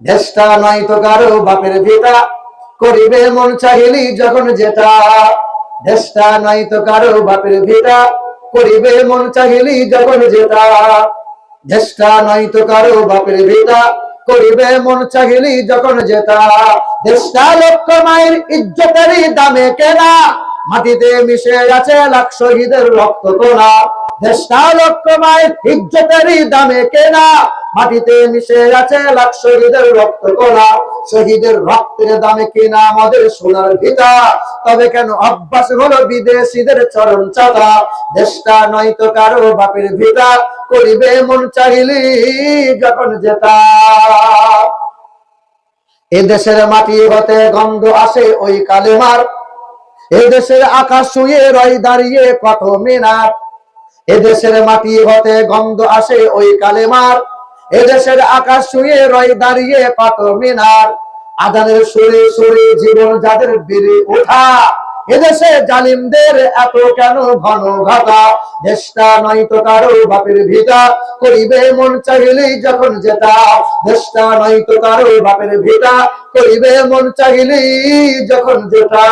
দেশটা নয় তো কারো বাপের ভিটা, করিবে মন চাহিলি যখন যেটা। দেশটা নয় তো কারো বাপের ভিটা, করিবে মন চাহিলি যখন যেটা। দেশটা নয় তো কারো বাপের ভিটা, করিবে মন চাহিলি যখন যেটা। দেশটা লক্ষ মায়ের ইজ্জতেরই দামে কেনা, মাটিতে মিশে আছে লাখ শহীদের রক্ত তোলা। দেশটা লক্ষ মায়ের ইজ্জতেরই দামে কেনা, মাটিতে মিশে আছে লাখ শহীদের রক্ত তোলা। শহীদের রক্তের দামে কিনা আমাদের সোনার ভিটা, তবে কেন অভ্যাস হলো বিদেশিদের চরণ চাঁদা। দেশটা নয় তো কারো বাপের ভিটা, করিবে মন চাহিলি যখন যেটা। এ দেশের মাটি হতে গন্ধ আসে ওই কালেমার, এ দেশের আকাশ ছুঁয়ে রয় দাঁড়িয়ে কত মিনার। এ দেশের মাটি হতে গন্ধ আসে ওই কালেমার, এ দেশের আকাশ ছুঁয়ে রয় দাঁড়িয়ে কত মিনার। আজানের সুরে সুরে জীবন যাদের বেড়ে ওঠা, এদেশে জালিমদের এত কেন ঘন ঘাটা। দেশটা নয় তো কারো বাপের ভিটা, করিবে মন চাহিলেই যখন যেটা। দেশটা নয় তো কারো বাপের ভিটা, করিবে মন চাহিলেই যখন যেটা।